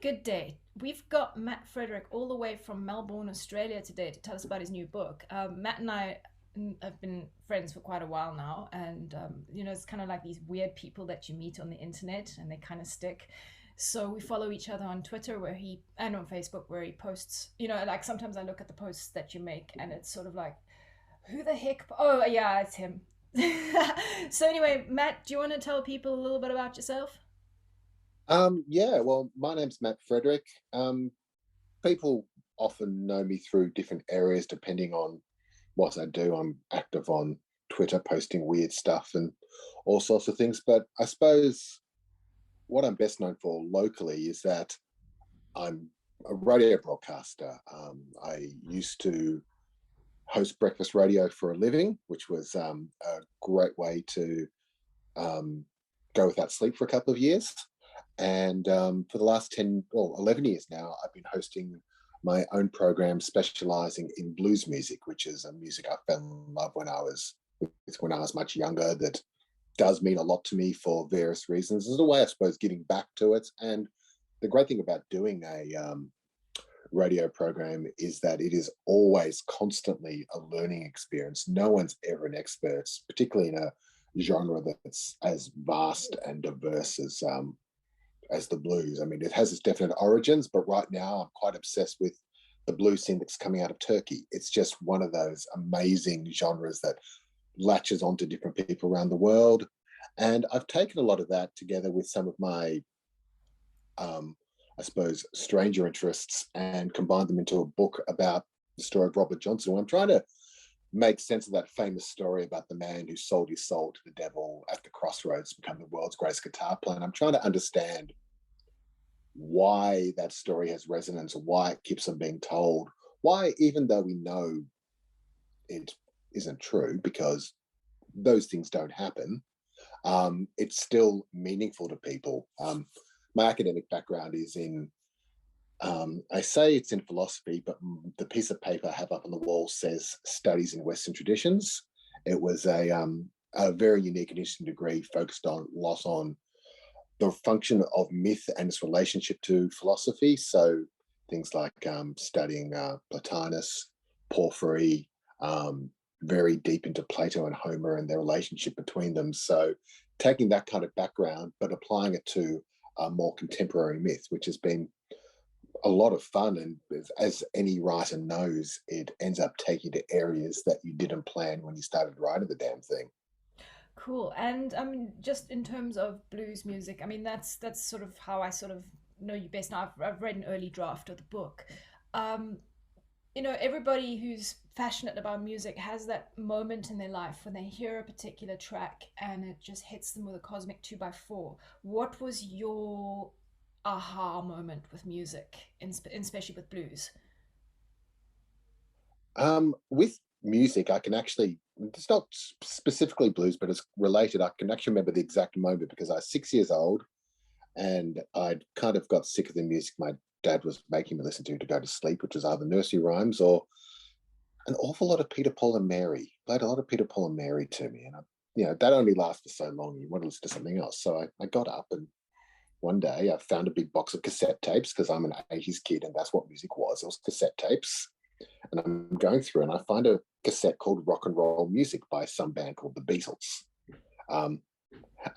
good day. We've got Matt Frederick all the way from Melbourne, Australia today to tell us about his new book. Matt and I have been friends for quite a while now, and it's kind of like these weird people that you meet on the internet and they kind of stick. So we follow each other on Twitter where he and on Facebook where he posts, like sometimes I look at the posts that you make and it's sort of like, who the heck? Oh, yeah, it's him. So anyway, Matt, do you want to tell people a little bit about yourself? Yeah, well, my name's Matt Frederick. Um, People often know me through different areas depending on what I do. I'm active on Twitter, posting weird stuff and all sorts of things. But I suppose what I'm best known for locally is that I'm a radio broadcaster. I used to host breakfast radio for a living, which was a great way to um, go without sleep for a couple of years. And for the last 10 or 11 years now, I've been hosting my own program specializing in blues music, which is a music I fell in love when I was much younger. That does mean a lot to me for various reasons. There's a way, I suppose, giving back to it. And the great thing about doing a radio program is that it is always constantly a learning experience. No one's ever an expert, particularly in a genre that's as vast and diverse as the blues. I mean, it has its definite origins, but right now I'm quite obsessed with the blues scene that's coming out of Turkey. It's just one of those amazing genres that latches onto different people around the world. And I've taken a lot of that together with some of my, um, I suppose, stranger interests and combined them into a book about the story of Robert Johnson. I'm trying to make sense of that famous story about the man who sold his soul to the devil at the crossroads to become the world's greatest guitar player. And I'm trying to understand why that story has resonance, why it keeps on being told, why, even though we know it isn't true because those things don't happen, it's still meaningful to people. My academic background is in, I say it's in philosophy, but the piece of paper I have up on the wall says studies in Western traditions. It was a very unique and interesting degree focused on loss on the function of myth and its relationship to philosophy. So things like studying Plotinus, Porphyry, um, very deep into Plato and Homer and their relationship between them. So taking that kind of background, but applying it to a more contemporary myth, which has been a lot of fun. And as any writer knows, it ends up taking to areas that you didn't plan when you started writing the damn thing. Cool. And I mean, just in terms of blues music, I mean, that's sort of how I sort of know you best now. I've read an early draft of the book. Um, everybody who's passionate about music has that moment in their life when they hear a particular track and it just hits them with a cosmic two by four. What was your aha moment with music, especially with blues? With music, I can actually, it's not specifically blues, but it's related. I can actually remember the exact moment because I was 6 years old and I'd kind of got sick of the music my dad was making me listen to go to sleep, which was either nursery rhymes or an awful lot of Peter, Paul, and Mary. Played a lot of Peter, Paul, and Mary to me. And, that only lasts for so long. You want to listen to something else. So I got up and one day I found a big box of cassette tapes because I'm an 80s kid and that's what music was. It was cassette tapes. And I'm going through and I find a cassette called Rock and Roll Music by some band called the Beatles. Um,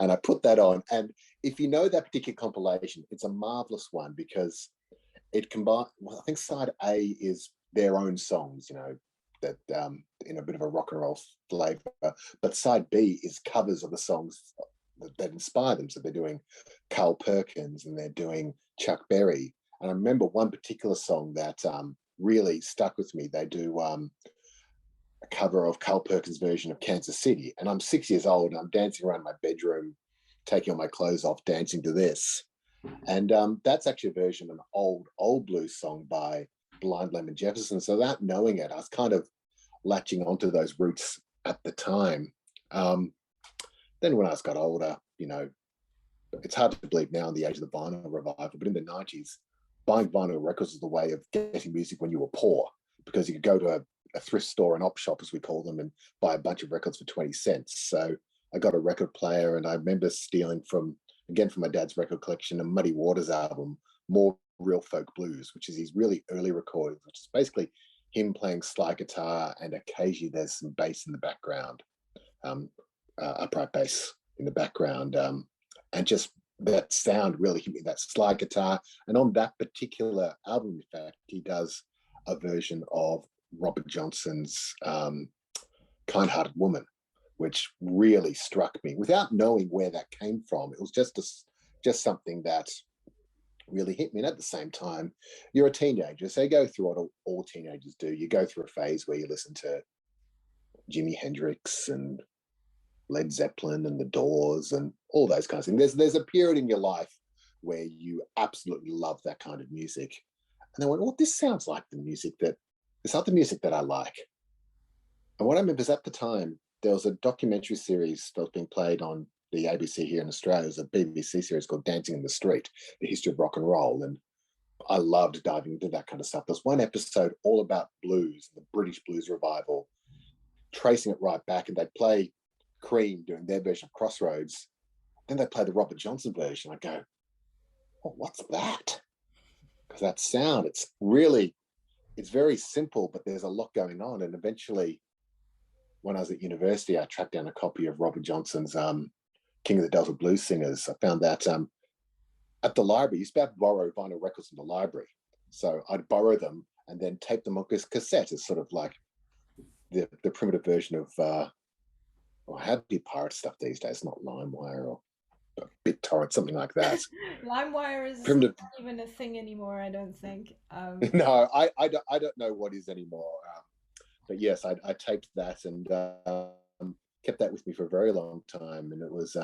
and I put that on. And if you know that particular compilation, it's a marvelous one because it combines, well, I think side A is their own songs, that in a bit of a rock and roll flavor. But side B is covers of the songs that inspire them. So they're doing Carl Perkins and they're doing Chuck Berry. And I remember one particular song that really stuck with me. They do a cover of Carl Perkins' version of Kansas City. And I'm 6 years old and I'm dancing around my bedroom, taking all my clothes off, dancing to this. And that's actually a version of an old blues song by Blind Lemon Jefferson. So without knowing it, I was kind of latching onto those roots at the time. Um, then when I got older, it's hard to believe now in the age of the vinyl revival, but in the 90s, buying vinyl records was the way of getting music when you were poor because you could go to a thrift store, an op shop, as we call them, and buy a bunch of records for 20 cents. So I got a record player and I remember stealing from my dad's record collection, a Muddy Waters album, More Real Folk Blues, which is his really early recordings, which is basically him playing slide guitar, and occasionally there's some bass in the background, upright bass in the background, and just that sound really hit me, that slide guitar. And on that particular album, in fact, he does a version of Robert Johnson's Kind Hearted Woman, which really struck me without knowing where that came from. It was just something that really hit me. And at the same time, you're a teenager, so you go through what all teenagers do. You go through a phase where you listen to Jimi Hendrix and Led Zeppelin and the Doors and all those kinds of things. There's a period in your life where you absolutely love that kind of music. And I went, well, this sounds like this other music that I like. And what I remember is at the time, there was a documentary series that was being played on the ABC here in Australia. It was a BBC series called Dancing in the Street, the history of rock and roll. And I loved diving into that kind of stuff. There's one episode all about blues, the British blues revival, tracing it right back. And they'd play Cream doing their version of Crossroads. Then they play the Robert Johnson version. I go, oh, what's that? Because that sound, it's very simple, but there's a lot going on. And eventually, when I was at university, I tracked down a copy of Robert Johnson's King of the Delta Blues Singers. I found that at the library, you used to be able to borrow vinyl records from the library. So I'd borrow them and then tape them on cassette as sort of like the primitive version of, how do you pirate stuff these days? Not LimeWire or BitTorrent, something like that. LimeWire is not even a thing anymore, I don't think. No, I don't know what is anymore. But yes, I taped that and kept that with me for a very long time, and it was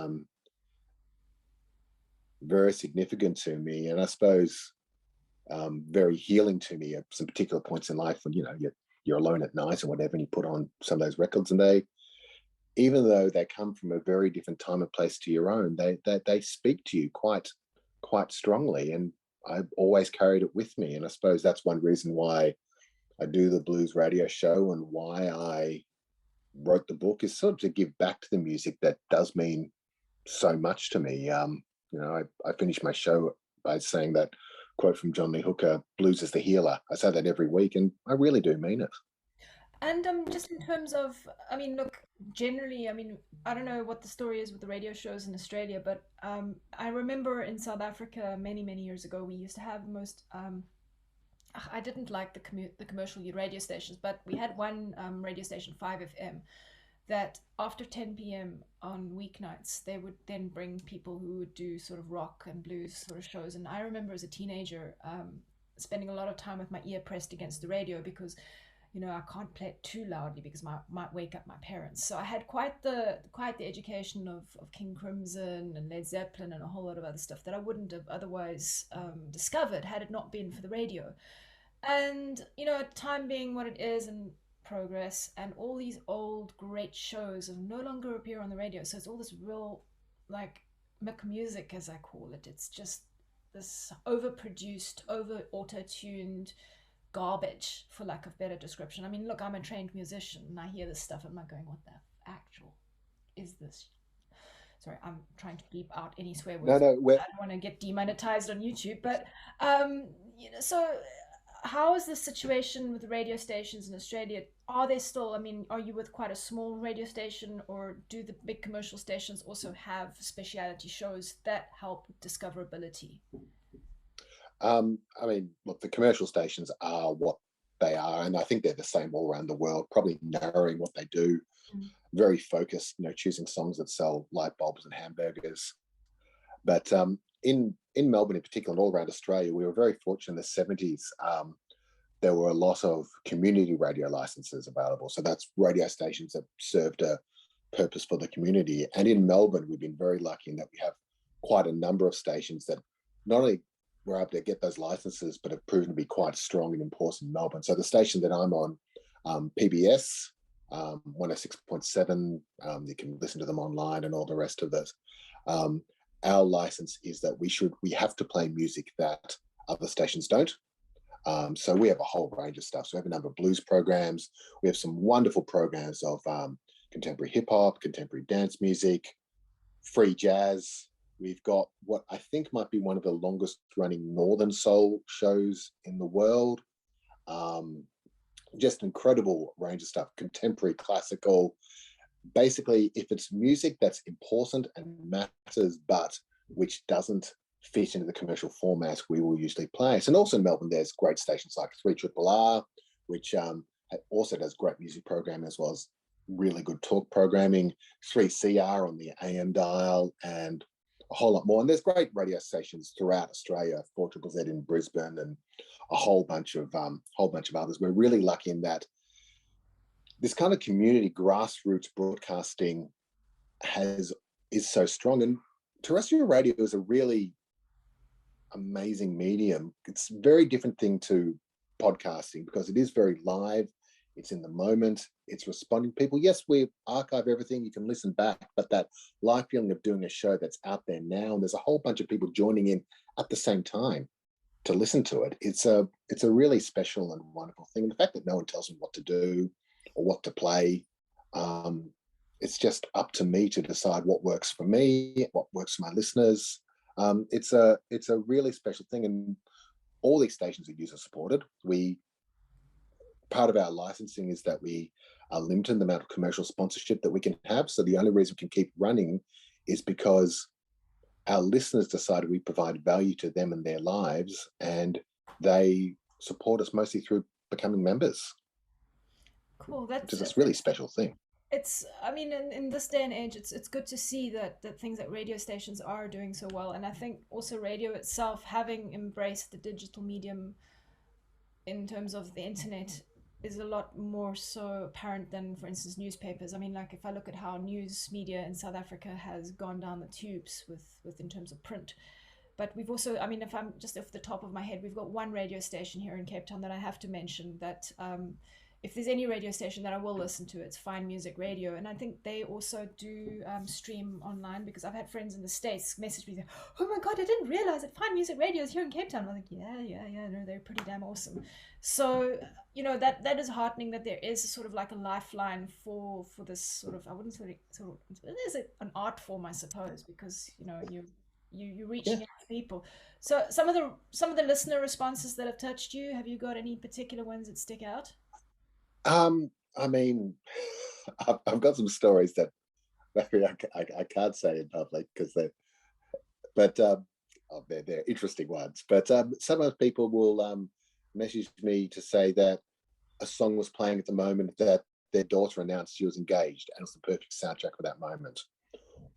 very significant to me, and I suppose very healing to me at some particular points in life when you're alone at night or whatever, and you put on some of those records, and they, even though they come from a very different time and place to your own, they speak to you quite strongly, and I've always carried it with me. And I suppose that's one reason why I do the blues radio show and why I wrote the book, is sort of to give back to the music that does mean so much to me. I finish my show by saying that quote from John Lee Hooker, "Blues is the healer." I say that every week, and I really do mean it. And just in terms of, I mean, look, generally, I mean, I don't know what the story is with the radio shows in Australia, but I remember in South Africa many, many years ago, we used to have the most. I didn't like the commercial radio stations, but we had one radio station, 5FM, that after 10 p.m. on weeknights, they would then bring people who would do sort of rock and blues sort of shows. And I remember as a teenager spending a lot of time with my ear pressed against the radio because I can't play it too loudly because I might wake up my parents. So I had quite the education of King Crimson and Led Zeppelin and a whole lot of other stuff that I wouldn't have otherwise discovered had it not been for the radio. And time being what it is and progress, and all these old great shows no longer appear on the radio. So it's all this real like Mick music, as I call it. It's just this overproduced, over auto-tuned garbage, for lack of better description. I mean, look, I'm a trained musician and I hear this stuff and I'm like going, what the actual is this? Sorry, I'm trying to bleep out any swear words. No, I don't want to get demonetized on YouTube, but so how is the situation with the radio stations in Australia? Are they still, I mean, are you with quite a small radio station, or do the big commercial stations also have speciality shows that help with discoverability? I mean, look, the commercial stations are what they are, and I think they're the same all around the world, probably narrowing what they do, very focused, choosing songs that sell light bulbs and hamburgers. But in Melbourne in particular, and all around Australia, we were very fortunate in the 70s. There were a lot of community radio licenses available. So that's radio stations that served a purpose for the community. And in Melbourne, we've been very lucky in that we have quite a number of stations that not only were able to get those licenses, but have proven to be quite strong and important in Melbourne. So the station that I'm on, PBS, 106.7, you can listen to them online and all the rest of it. Our license is that we have to play music that other stations don't. So we have a whole range of stuff. So we have a number of blues programs. We have some wonderful programs of contemporary hip hop, contemporary dance music, free jazz. We've got what I think might be one of the longest running Northern Soul shows in the world. Um, just incredible range of stuff, contemporary, classical. Basically, if it's music that's important and matters, but which doesn't fit into the commercial format, we will usually play it. And also in Melbourne, there's great stations like 3RRR, which also does great music programming as well as really good talk programming, 3CR on the AM dial, and a whole lot more. And there's great radio stations throughout Australia, 4ZZZ in Brisbane, and a whole bunch of others. We're really lucky in that this kind of community grassroots broadcasting is so strong, and terrestrial radio is a really amazing medium. It's a very different thing to podcasting because it is very live. It's in the moment. It's responding to people. Yes, we archive everything. You can listen back, but that live feeling of doing a show that's out there now, and there's a whole bunch of people joining in at the same time to listen to it. It's a really special and wonderful thing. And the fact that no one tells me what to do or what to play, it's just up to me to decide what works for me, what works for my listeners. It's a really special thing, and all these stations are user supported. Part of our licensing is that we are limited the amount of commercial sponsorship that we can have. So the only reason we can keep running is because our listeners decided we provide value to them and their lives, and they support us mostly through becoming members. Cool. Which is a really special thing. It's, I mean, in this day and age, it's good to see that things like radio stations are doing so well. And I think also radio itself, having embraced the digital medium in terms of the internet, is a lot more so apparent than, for instance, newspapers. I mean, like if I look at how news media in South Africa has gone down the tubes with in terms of print. But we've also, I mean, if I'm just off the top of my head, we've got one radio station here in Cape Town that I have to mention that if there's any radio station that I will listen to, it's Fine Music Radio. And I think they also do stream online, because I've had friends in the States message me, oh my God, I didn't realize that Fine Music Radio is here in Cape Town. I'm like, yeah, no, they're pretty damn awesome. So, you know, that is heartening that there is sort of like a lifeline for this sort of, I wouldn't say sort of, it is an art form, I suppose, because, you know, you're reaching out to people. So some of the listener responses that have touched you, have you got any particular ones that stick out? I mean, I've got some stories that maybe I can't say in public because they're interesting ones. But some of people will message me to say that a song was playing at the moment that their daughter announced she was engaged, and it's the perfect soundtrack for that moment.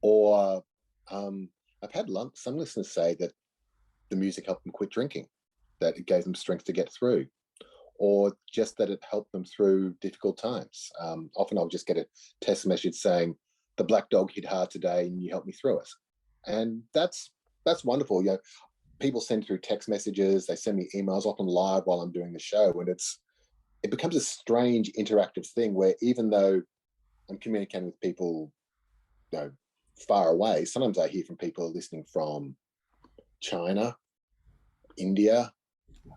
Or I've had some listeners say that the music helped them quit drinking, that it gave them strength to get through, or just that it helped them through difficult times. Often I'll just get a text message saying, the black dog hit hard today and you helped me through it. And that's wonderful. You know, people send through text messages, they send me emails, often live while I'm doing the show. And it becomes a strange interactive thing where even though I'm communicating with people, you know, far away, sometimes I hear from people listening from China, India,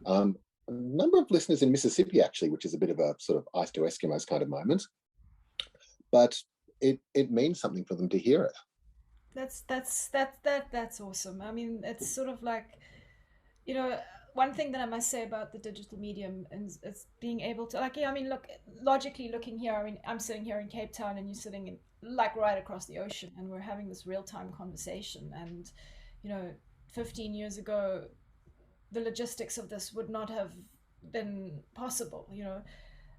a number of listeners in Mississippi, actually, which is a bit of a sort of ice to Eskimos kind of moment. But it means something for them to hear it. That's awesome. I mean, it's sort of like, you know, one thing that I must say about the digital medium is being able to, like, yeah, I mean, look, logically looking here, I mean, I'm sitting here in Cape Town and you're sitting in like right across the ocean, and we're having this real-time conversation. And, you know, 15 years ago, the logistics of this would not have been possible, you know.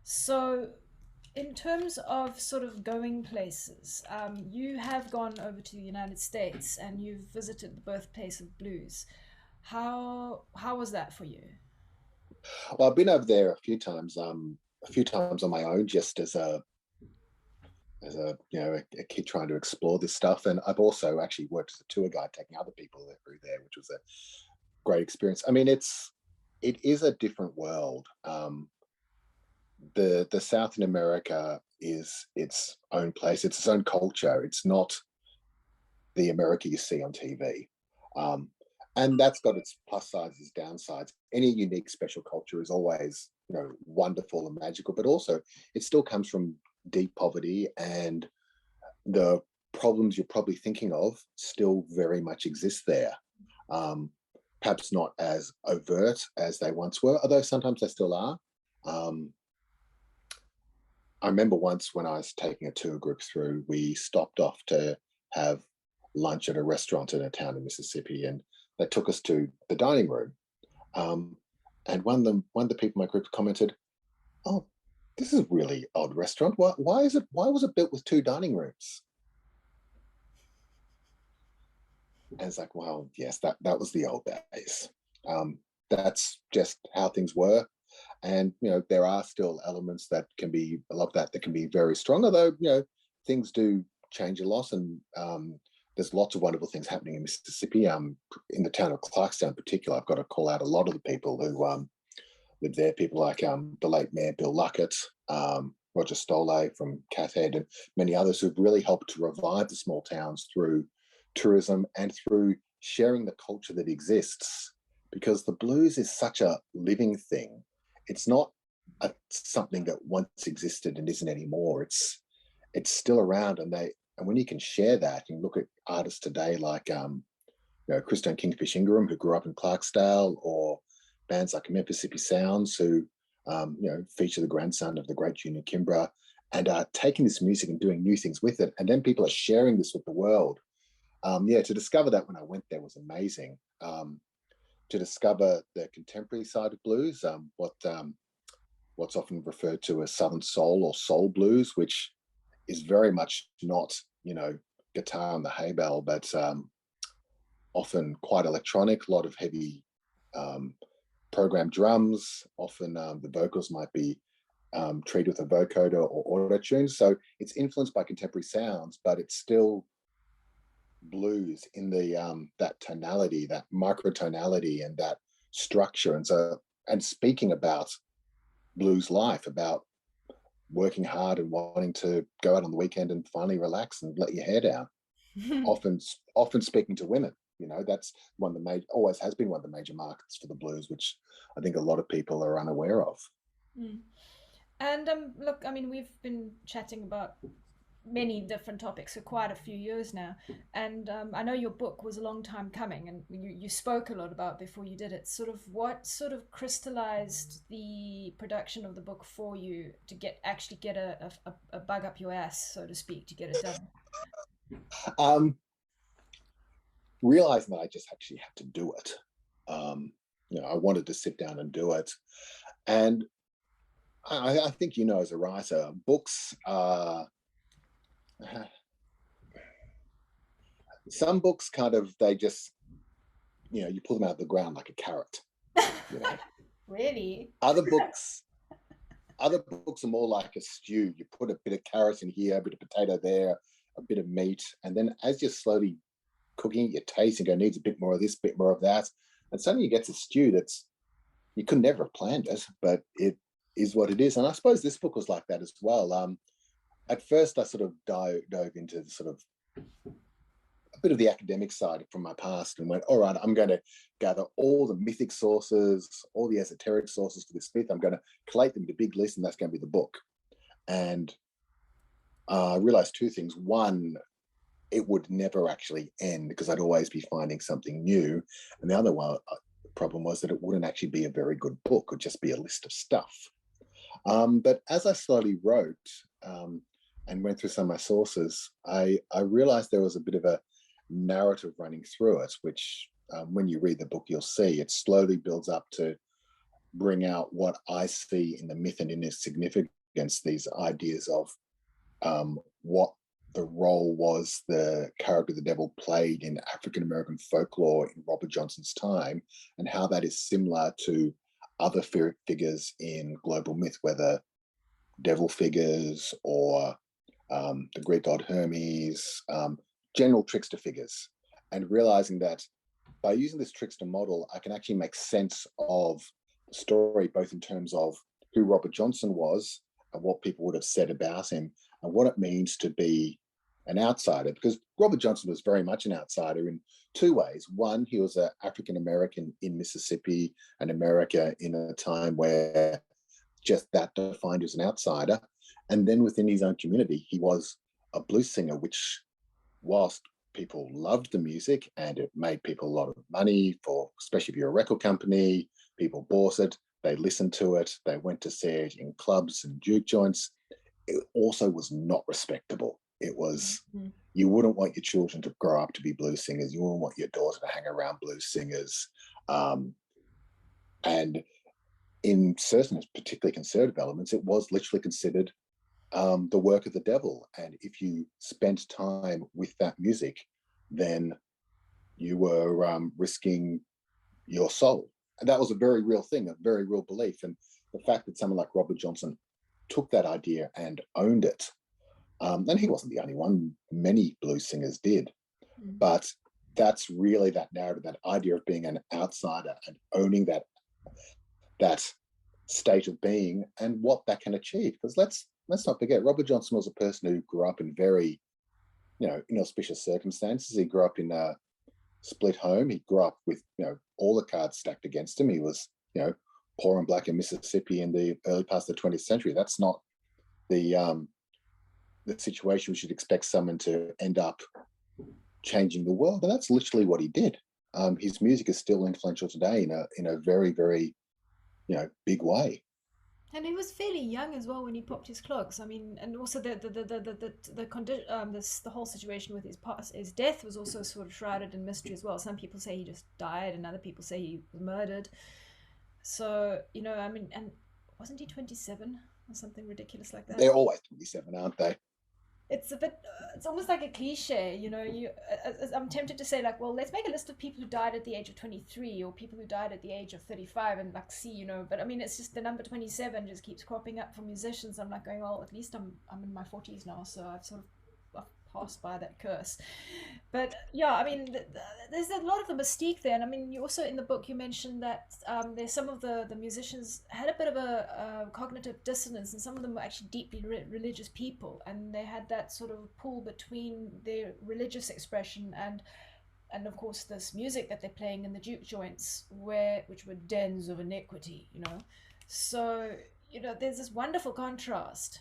So in terms of sort of going places, you have gone over to the United States and you've visited the birthplace of blues. How was that for you? Well, I've been over there a few times on my own, just as a a kid trying to explore this stuff. And I've also actually worked as a tour guide, taking other people through there, which was a great experience. I mean, it is a different world. The South in America is its own place. It's its own culture. It's not the America you see on TV. And that's got its plus sides, its downsides. Any unique special culture is always, you know, wonderful and magical, but also it still comes from deep poverty, and the problems you're probably thinking of still very much exist there. Um, Perhaps not as overt as they once were, although sometimes they still are. Um, I remember once when I was taking a tour group through, we stopped off to have lunch at a restaurant in a town in Mississippi, and they took us to the dining room. Um, and one of the people in my group commented, "Oh, this is a really odd restaurant. Why was it built with two dining rooms?" And it's like, well, yes, that was the old days. That's just how things were. And there are still elements that can be a lot of that can be very strong, although things do change a lot. And there's lots of wonderful things happening in Mississippi. In the town of Clarkston in particular, I've got to call out a lot of the people who live there. People like the late Mayor Bill Luckett, Roger Stolle from Cathead, and many others who've really helped to revive the small towns through tourism and through sharing the culture that exists. Because the blues is such a living thing. It's not something that once existed and isn't anymore. It's still around, and when you can share that, you look at artists today like Christine Kingfish Ingram, who grew up in Clarksdale, or bands like Mississippi Sounds, who feature the grandson of the great Junior Kimbrough, and are taking this music and doing new things with it, and then people are sharing this with the world. To discover that when I went there was amazing. To discover the contemporary side of blues, what's often referred to as Southern soul or soul blues, which is very much not, guitar on the hay bell, but often quite electronic, a lot of heavy programmed drums. Often the vocals might be treated with a vocoder or auto tune. So it's influenced by contemporary sounds, but it's still blues in the that tonality, that microtonality, and that structure. And speaking about blues life, about working hard and wanting to go out on the weekend and finally relax and let your hair down. often speaking to women, that's one of the major, always has been one of the major markets for the blues, which I think a lot of people are unaware of. Mm. And look, I mean, we've been chatting about many different topics for quite a few years now, and I know your book was a long time coming, and you spoke a lot about before you did it. Sort of what sort of crystallized the production of the book for you to actually get a bug up your ass, so to speak, to get it done? Realizing that I just actually had to do it. I wanted to sit down and do it, and I think as a writer, books are. Some books they just you pull them out of the ground like a carrot. Really? Other books are more like a stew. You put a bit of carrot in here, a bit of potato there, a bit of meat, and then as you're slowly cooking, you taste and go, needs a bit more of this, bit more of that, and suddenly you get a stew that's you could never have planned it, but it is what it is. And I suppose this book was like that as well. At first, I sort of dove into the sort of a bit of the academic side from my past and went, all right, I'm going to gather all the mythic sources, all the esoteric sources for this myth. I'm going to collate them into a big list, and that's going to be the book. And I realized two things. One, it would never actually end because I'd always be finding something new. And the other problem was that it wouldn't actually be a very good book. It would just be a list of stuff. But as I slowly wrote and went through some of my sources, I realized there was a bit of a narrative running through it, which when you read the book, you'll see it slowly builds up to bring out what I see in the myth and in its significance, these ideas of what the role was the character the devil played in African-American folklore in Robert Johnson's time, and how that is similar to other figures in global myth, whether devil figures or the Greek god Hermes, general trickster figures. And realizing that by using this trickster model, I can actually make sense of the story, both in terms of who Robert Johnson was and what people would have said about him, and what it means to be an outsider. Because Robert Johnson was very much an outsider in two ways. One, he was an African American in Mississippi and America in a time where just that defined as an outsider. And then within his own community, he was a blues singer, which whilst people loved the music and it made people a lot of money for, especially if you're a record company, people bought it, they listened to it, they went to see it in clubs and juke joints. It also was not respectable. It was, Mhm. you wouldn't want your children to grow up to be blues singers. You wouldn't want your daughter to hang around blues singers. Um, and in certain, particularly conservative elements, it was literally considered the work of the devil. And if you spent time with that music, then you were risking your soul. And that was a very real thing, a very real belief. And the fact that someone like Robert Johnson took that idea and owned it, and he wasn't the only one, many blues singers did, Mhm. but that's really that narrative, that idea of being an outsider and owning that state of being and what that can achieve. Because let's not forget, Robert Johnson was a person who grew up in very, inauspicious circumstances. He grew up in a split home. He grew up with, all the cards stacked against him. He was, poor and black in Mississippi in the early parts of the 20th century. That's not the the situation we should expect someone to end up changing the world. And that's literally what he did. His music is still influential today in a very, very, big way. And he was fairly young as well when he popped his clogs. I mean, and also the condition, this the whole situation with his death was also sort of shrouded in mystery as well. Some people say he just died, and other people say he was murdered. So I mean, and wasn't he 27 or something ridiculous like that? They're always 27, aren't they? It's a bit it's almost like a cliche, you I'm tempted to say, like, well, let's make a list of people who died at the age of 23 or people who died at the age of 35 and like see, but I mean, it's just the number 27 just keeps cropping up for musicians. I'm like going, well, at least I'm in my 40s now, so I've passed by that curse. But yeah, I mean, there's a lot of the mystique there, and I mean, you also in the book you mentioned that there's some of the musicians had a bit of a cognitive dissonance, and some of them were actually deeply religious people, and they had that sort of pull between their religious expression and of course this music that they're playing in the juke joints, which were dens of iniquity. So there's this wonderful contrast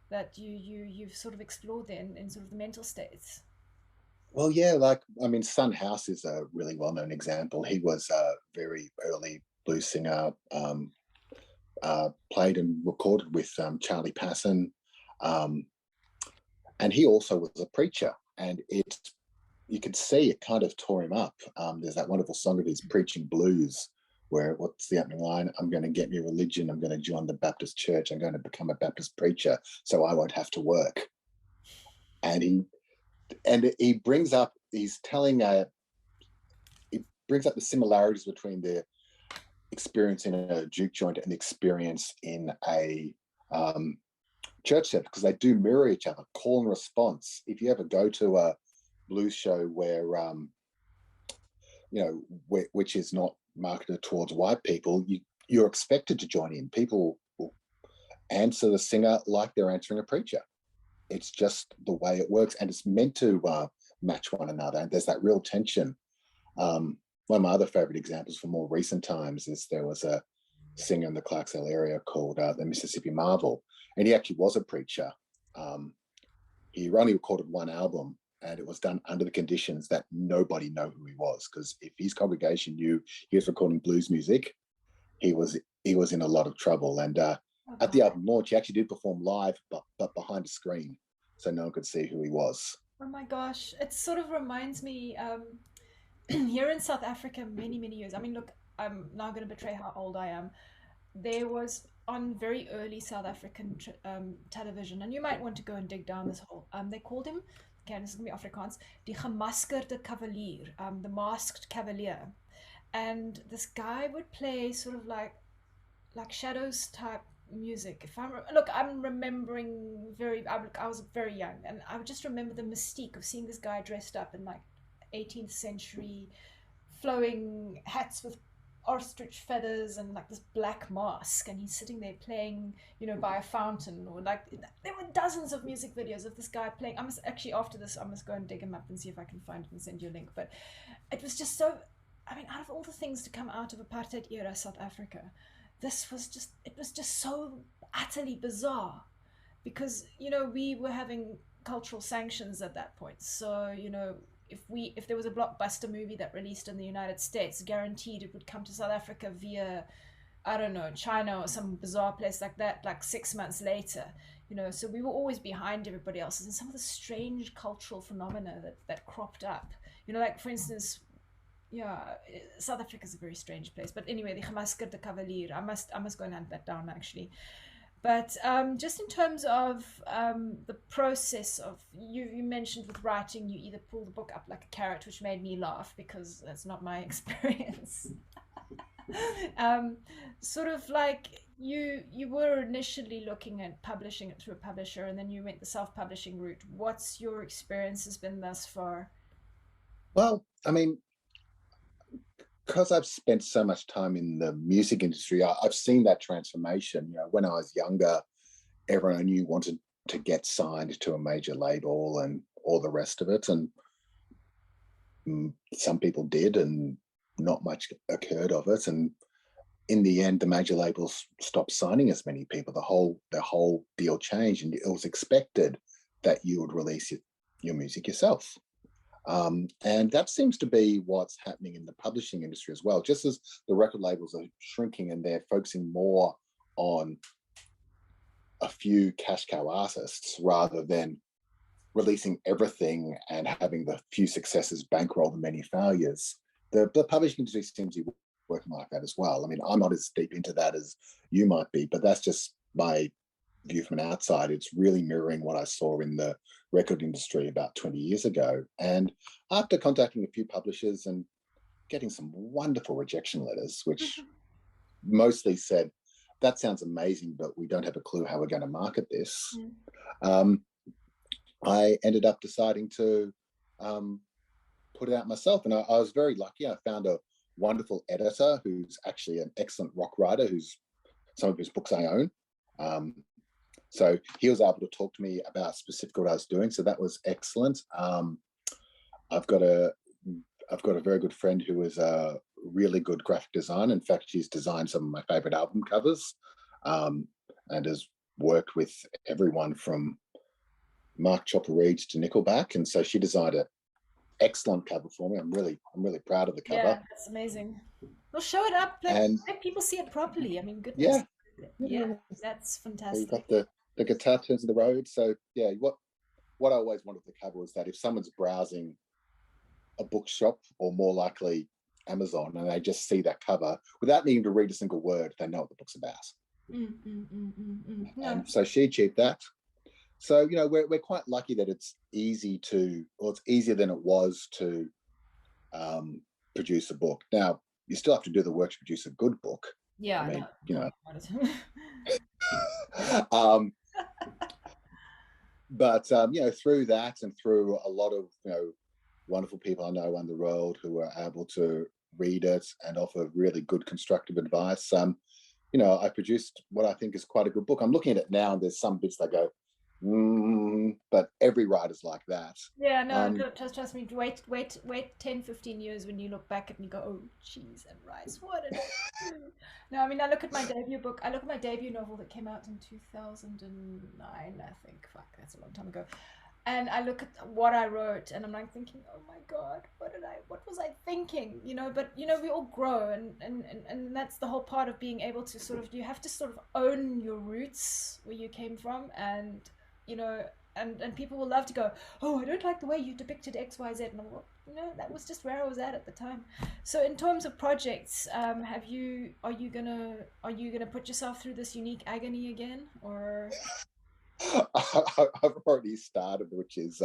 that you've sort of explored there in sort of the mental states. Well, yeah, like I mean, Son House is a really well-known example. He was a very early blues singer, played and recorded with Charlie Passon, um, and he also was a preacher. And you could see it kind of tore him up. There's that wonderful song of his, Preaching Blues, where what's the opening line? I'm going to get me religion. I'm going to join the Baptist church. I'm going to become a Baptist preacher so I won't have to work. And he brings up, he brings up the similarities between the experience in a juke joint and the experience in a church set, because they do mirror each other, call and response. If you ever go to a blues show where which is not marketed towards white people, you're expected to join in. People will answer the singer like they're answering a preacher. It's just the way it works, and it's meant to match one another. And there's that real tension. One of my other favorite examples from more recent times is there was a singer in the Clarksville area called the Mississippi Marvel, and he actually was a preacher. He only recorded one album, and it was done under the conditions that nobody know who he was, because if his congregation knew he was recording blues music, he was in a lot of trouble. And Oh at the God. album launch, he actually did perform live, but behind a screen, so no one could see who he was. Oh my gosh. It sort of reminds me, here in South Africa many, many years. I mean, look, I'm now going to betray how old I am. There was on very early South African television, and you might want to go and dig down this hole. They called him, okay, this is going to be Afrikaans, die gemaskerde cavalier, the masked cavalier. And this guy would play sort of like shadows type music. If I'm look, I'm remembering I was very young, and I would just remember the mystique of seeing this guy dressed up in like 18th century flowing hats with ostrich feathers and like this black mask, and he's sitting there playing by a fountain, or like there were dozens of music videos of this guy playing. I must actually, after this, I must go and dig him up and see if I can find it and send you a link. But it was just so, I mean, out of all the things to come out of apartheid era South Africa, it was just so utterly bizarre, because we were having cultural sanctions at that point. So, you know, if there was a blockbuster movie that released in the United States, guaranteed it would come to South Africa via, I don't know, China or some bizarre place like that, like 6 months later. You know, so we were always behind everybody else. And some of the strange cultural phenomena that cropped up. You know, like for instance, yeah, South Africa is a very strange place. But anyway, the Gemaskerde Cavalier, I must go and hunt that down actually. But just in terms of the process of you mentioned with writing, you either pull the book up like a carrot, which made me laugh because that's not my experience. um, Sort of like you were initially looking at publishing it through a publisher, and then you went the self-publishing route. What's your experience has been thus far? Well, I mean, because I've spent so much time in the music industry, I've seen that transformation. You know, when I was younger, everyone I knew wanted to get signed to a major label and all the rest of it. And some people did, and not much occurred of it. And in the end, the major labels stopped signing as many people. The whole deal changed, and it was expected that you would release your music yourself. And that seems to be what's happening in the publishing industry as well. Just as the record labels are shrinking and they're focusing more on a few cash cow artists rather than releasing everything and having the few successes bankroll the many failures. The publishing industry seems to be working like that as well. I mean, I'm not as deep into that as you might be, but that's just my view from an outside. It's really mirroring what I saw in the record industry about 20 years ago. And after contacting a few publishers and getting some wonderful rejection letters, which mostly said, that sounds amazing, but we don't have a clue how we're going to market this. Mm. Um, I ended up deciding to put it out myself. And I was very lucky. I found a wonderful editor who's actually an excellent rock writer, who's some of his books I own. So he was able to talk to me about specifically what I was doing. So that was excellent. I've got a very good friend who is a really good graphic designer. In fact, she's designed some of my favorite album covers, and has worked with everyone from Mark Chopper Reeds to Nickelback. And so she designed an excellent cover for me. I'm really proud of the cover. Yeah, that's amazing. Well, show it up. And Let people see it properly. I mean, goodness. yeah, Yeah, that's so you've fantastic. got the guitar turns in the road. So yeah, what I always wanted with the cover was that if someone's browsing a bookshop, or more likely Amazon, and they just see that cover without needing to read a single word, they know what the book's about. No. And so she achieved that. So, you know, we're quite lucky that it's it's easier than it was to produce a book. Now, you still have to do the work to produce a good book. Yeah, I I mean, know. you know, Oh, um, but you know, through that and through a lot of, you know, wonderful people I know around the world who are able to read it and offer really good constructive advice. You know, I produced what I think is quite a good book. I'm looking at it now, and there's some bits that go, but every writer's like that. yeah, no, Um, trust me. Wait 10, 15 years when you look back and you go, oh, cheese and rice. What did I do? No, I mean, I look at my debut book. I look at my debut novel that came out in 2009, I think. Fuck, that's a long time ago. And I look at what I wrote, and I'm like thinking, oh my god, what was I thinking? You know, but you know, we all grow, and that's the whole part of being able to sort of, you have to sort of own your roots, where you came from, and you know, and people will love to go, oh, I don't like the way you depicted XYZ, and I'm like, no, that was just where I was at the time. So in terms of projects, are you gonna put yourself through this unique agony again, or I've already started, which is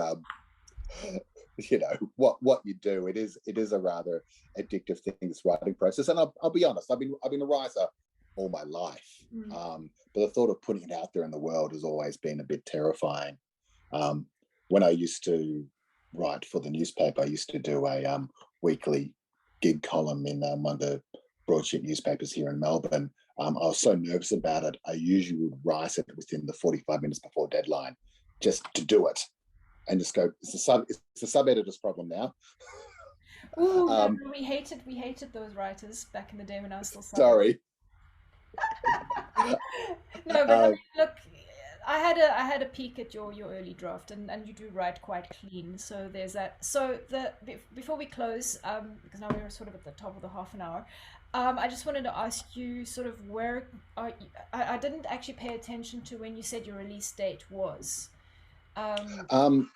you know, what you do. It is a rather addictive thing, this writing process. And I'll be honest, I've been a writer all my life, mm, but the thought of putting it out there in the world has always been a bit terrifying. Um, when I used to write for the newspaper, I used to do a weekly gig column in one of the broadsheet newspapers here in Melbourne. I was so nervous about it, I usually would write it within the 45 minutes before deadline, just to do it and just go, it's the sub editor's problem now. ooh, no, um, no, we hated those writers back in the day when I was still subbing. Sorry. No, but I uh, mean, look, I had a peek at your early draft, and you do write quite clean. So there's that. So before we close, because now we're sort of at the top of the half an hour, I just wanted to ask you sort of where are you, I didn't actually pay attention to when you said your release date was. Um, Um,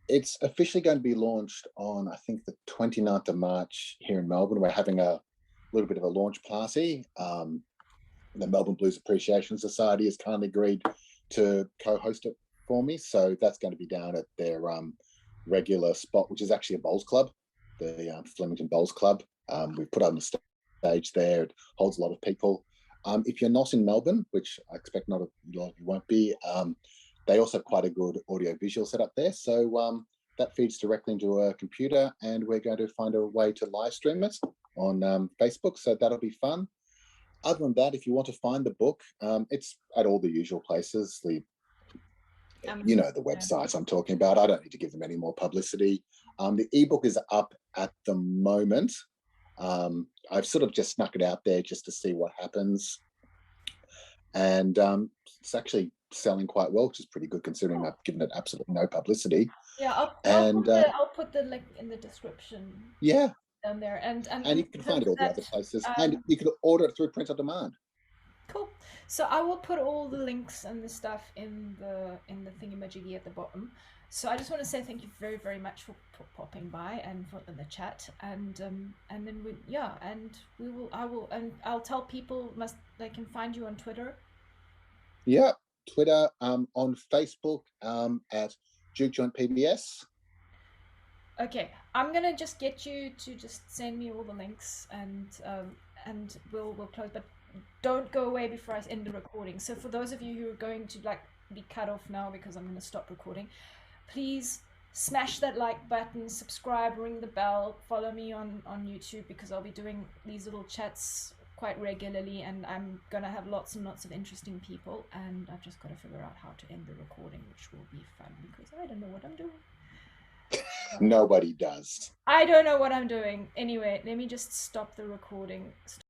it's officially going to be launched on, I think, the 29th of March here in Melbourne. We're having a little bit of a launch party. The Melbourne Blues Appreciation Society has kindly agreed to co-host it for me. So that's going to be down at their regular spot, which is actually a bowls club, the Flemington Bowls Club. We've put on the stage there. It holds a lot of people. If you're not in Melbourne, which I expect not a lot you won't be, they also have quite a good audio visual setup there. So that feeds directly into a computer, and we're going to find a way to live stream it on Facebook. So that'll be fun. Other than that, if you want to find the book, it's at all the usual places. The Amazon. the Yeah. websites I'm talking about. I don't need to give them any more publicity. The ebook is up at the moment. I've sort of just snuck it out there just to see what happens, and it's actually selling quite well, which is pretty good considering Oh, I've given it absolutely no publicity. yeah. And I'll put the link in the description yeah, down there. And and you in can find terms it of all the other that, places, and you can order it through print on demand. cool. So I will put all the links and the stuff in the thingamajiggy at the bottom. So I just want to say thank you very very much for popping by and for the chat, and then I'll tell people must they can find you on Twitter. Yeah, Twitter, on Facebook, at Juke Joint PBS. Okay, I'm gonna just get you to just send me all the links, and we'll close. But don't go away before I end the recording. So for those of you who are going to like be cut off now because I'm gonna stop recording, please smash that like button, subscribe, ring the bell, follow me on YouTube because I'll be doing these little chats quite regularly, and I'm gonna have lots and lots of interesting people, and I've just got to figure out how to end the recording, which will be fun because I don't know what I'm doing. Nobody does. I don't know what I'm doing. Anyway, let me just stop the recording.